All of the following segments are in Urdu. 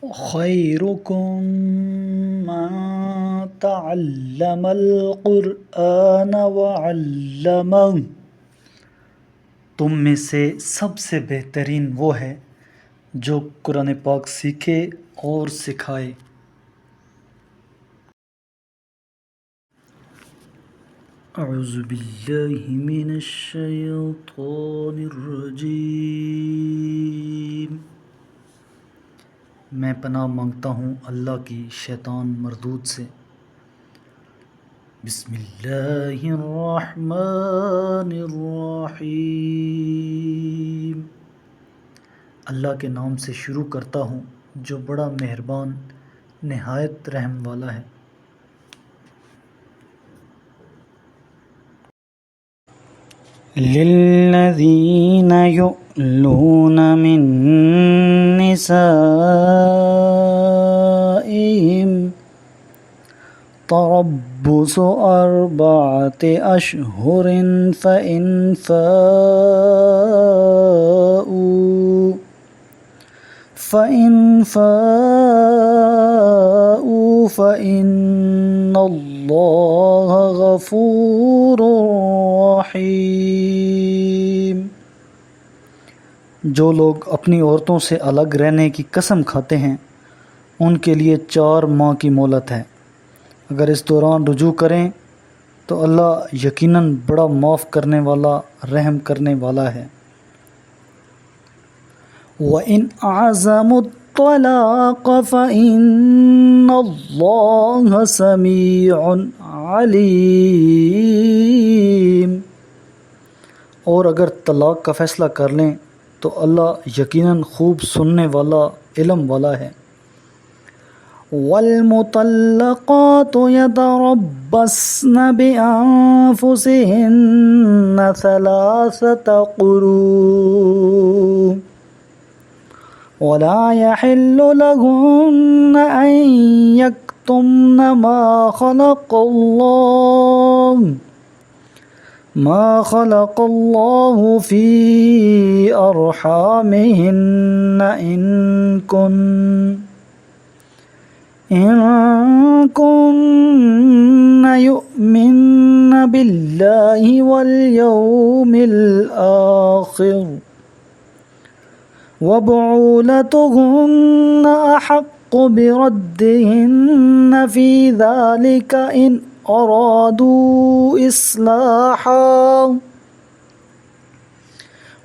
خیرکم من تعلم القرآن وعلمہ، تم میں سے سب سے بہترین وہ ہے جو قرآن پاک سیکھے اور سکھائے۔ اعوذ باللہ من الشیطان الرجیم، میں پناہ مانگتا ہوں اللہ کی شیطان مردود سے۔ بسم اللہ الرحمن الرحیم، اللہ کے نام سے شروع کرتا ہوں جو بڑا مہربان نہایت رحم والا ہے۔ للذین یؤلون من نسائہم تربص اربعۃ اشہر فإن فاءوا فإن اللہ غفور رحیم۔ جو لوگ اپنی عورتوں سے الگ رہنے کی قسم کھاتے ہیں ان کے لیے 4 ماہ کی مہلت ہے، اگر اس دوران رجوع کریں تو اللہ یقیناً بڑا معاف کرنے والا رحم کرنے والا ہے۔ وَإِنْ أَعْزَمُوا الطَّلَاقَ فَإِنَّ اللَّهَ سَمِيعٌ عَلِيمٌ، اور اگر طلاق کا فیصلہ کر لیں تو اللہ یقیناً خوب سننے والا علم والا ہے۔ وَالْمُطَلَّقَاتُ يَتَرَبَّصْنَ بِأَنفُسِهِنَّ 3 قُرُوءٍ وَلَا يَحِلُّ لَهُنَّ أَن يَكْتُمْنَ مَا خَلَقَ اللَّهُ فِي أَرْحَامِهِنَّ إِن كُنَّ يُؤْمِنَّ بِاللَّهِ وَالْيَوْمِ الْآخِرِ وَبُعُولَتُهُنَّ أَحَقُّ بِرَدِّهِنَّ فِي ذَلِكَ إِنْ أَرَادُوا إِصْلَاحًا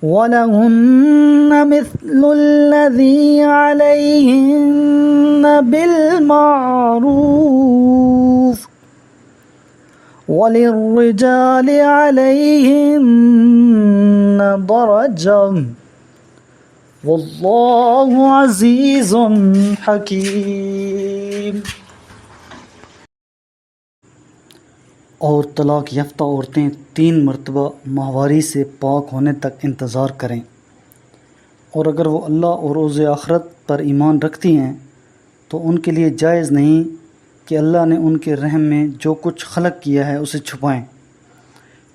وَلَهُنَّ مِثْلُ الَّذِي عَلَيْهِنَّ بِالْمَعْرُوفِ وَلِلرِّجَالِ عَلَيْهِنَّ دَرَجَةٌ وَاللَّهُ عَزِيزٌ حَكِيمٌ۔ اور طلاق یافتہ عورتیں 3 مرتبہ ماہواری سے پاک ہونے تک انتظار کریں، اور اگر وہ اللہ اور روز آخرت پر ایمان رکھتی ہیں تو ان کے لیے جائز نہیں کہ اللہ نے ان کے رحم میں جو کچھ خلق کیا ہے اسے چھپائیں،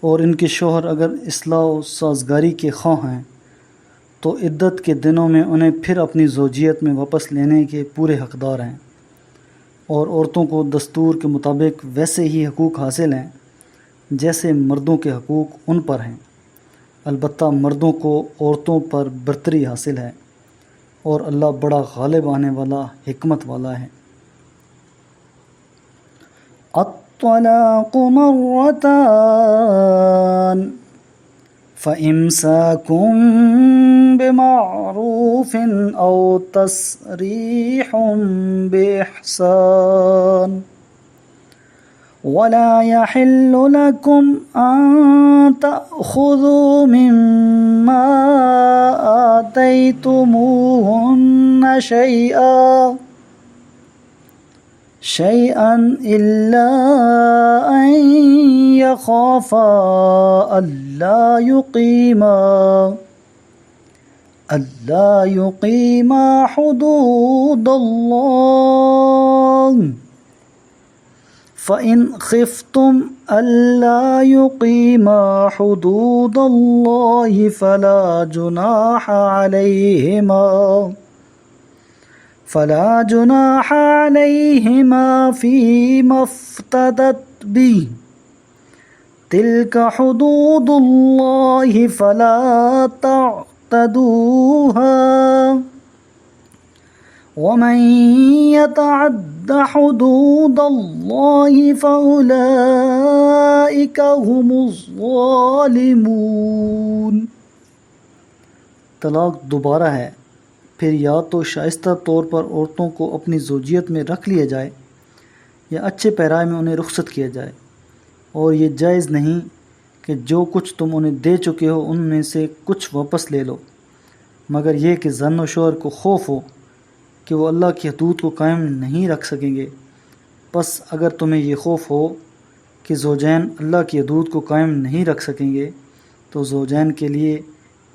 اور ان کے شوہر اگر اصلاح و سازگاری کے خواہ ہیں تو عدت کے دنوں میں انہیں پھر اپنی زوجیت میں واپس لینے کے پورے حقدار ہیں، اور عورتوں کو دستور کے مطابق ویسے ہی حقوق حاصل ہیں جیسے مردوں کے حقوق ان پر ہیں، البتہ مردوں کو عورتوں پر برتری حاصل ہے، اور اللہ بڑا غالب آنے والا حکمت والا ہے۔ الطلاق مرتان فَإِمْسَاكٌ بِمَعْرُوفٍ أَوْ تَسْرِيحٌ بِإِحْسَانٍ وَلَا يَحِلُّ لَكُمْ أَن تَأْخُذُوا مِمَّا آتَيْتُمُوهُنَّ شَيْئًا إِلَّا أَن يَخَافَا أَلَّا يُقِيمَا حُدُودَ اللَّهِ فَإِنْ خِفْتُمْ أَلَّا يُقِيمَا حُدُودَ اللَّهِ فَلَا جُنَاحَ عَلَيْهِمَا فلا جناح علیہما فیما افتدت به تلک حدود اللہ فلا تعتدوها ومن يتعد حدود اللہ فأولئک هم الظالمون۔ طلاق دوبارہ ہے، پھر یا تو شائستہ طور پر عورتوں کو اپنی زوجیت میں رکھ لیا جائے یا اچھے پیرائے میں انہیں رخصت کیا جائے، اور یہ جائز نہیں کہ جو کچھ تم انہیں دے چکے ہو ان میں سے کچھ واپس لے لو، مگر یہ کہ زن و شوہر کو خوف ہو کہ وہ اللہ کی حدود کو قائم نہیں رکھ سکیں گے۔ پس اگر تمہیں یہ خوف ہو کہ زوجین اللہ کی حدود کو قائم نہیں رکھ سکیں گے تو زوجین کے لیے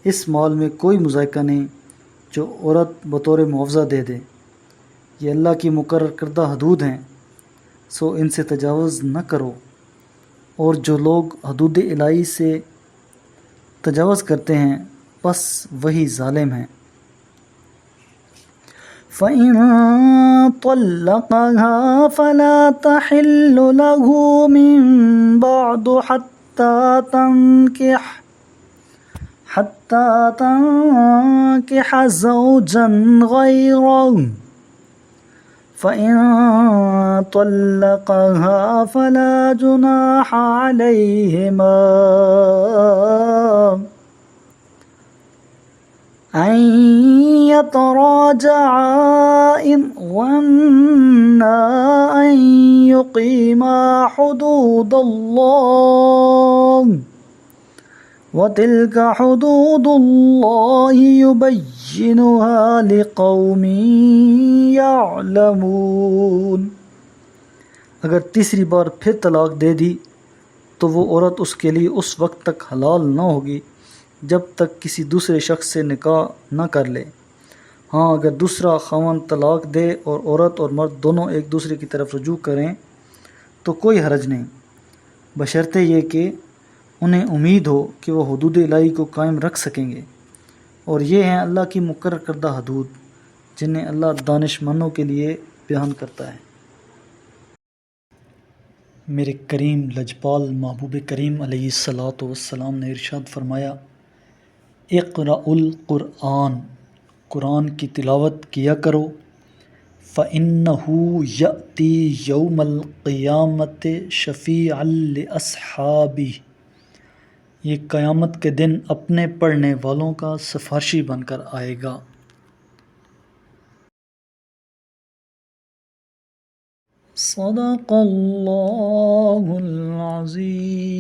اس مال میں کوئی مذائقہ نہیں جو عورت بطور معاوضہ دے دے، یہ اللہ کی مقرر کردہ حدود ہیں، سو ان سے تجاوز نہ کرو، اور جو لوگ حدود الہی سے تجاوز کرتے ہیں پس وہی ظالم ہیں۔ فَإِن طَلَّقَهَا فَلَا تَحِلُّ لَهُ مِن بَعْدُ حَتَّى تَنكِحَ زَوْجًا غَيْرَهُ فَإِن طَلَّقَهَا فَلَا جُنَاحَ عَلَيْهِمَا أَن يَتَرَاجَعَا إِنْ ظَنَّا أَن يُقِيمَا حُدُودَ اللَّهِ وَتِلْكَ حُدُودُ اللَّهِ يُبَيِّنُهَا لِقَوْمٍ يَعْلَمُونَ۔ اگر تیسری بار پھر طلاق دے دی تو وہ عورت اس کے لیے اس وقت تک حلال نہ ہوگی جب تک کسی دوسرے شخص سے نکاح نہ کر لے۔ ہاں اگر دوسرا خاوند طلاق دے اور عورت اور مرد دونوں ایک دوسرے کی طرف رجوع کریں تو کوئی حرج نہیں، بشرطے یہ کہ انہیں امید ہو کہ وہ حدود الہی کو قائم رکھ سکیں گے، اور یہ ہیں اللہ کی مقرر کردہ حدود جنہیں اللہ دانش مندوں کے لیے بیان کرتا ہے۔ میرے کریم لجپال محبوب کریم علیہ الصلاۃ والسلام نے ارشاد فرمایا، اقرأ القرآن، قرآن کی تلاوت کیا کرو، فَإِنَّهُ يَأْتِي يَوْمَ الْقِيَامَةِ شَفِيعًا لِأَصْحَابِهِ، یہ قیامت کے دن اپنے پڑھنے والوں کا سفارشی بن کر آئے گا۔ صدق اللہ العظیم۔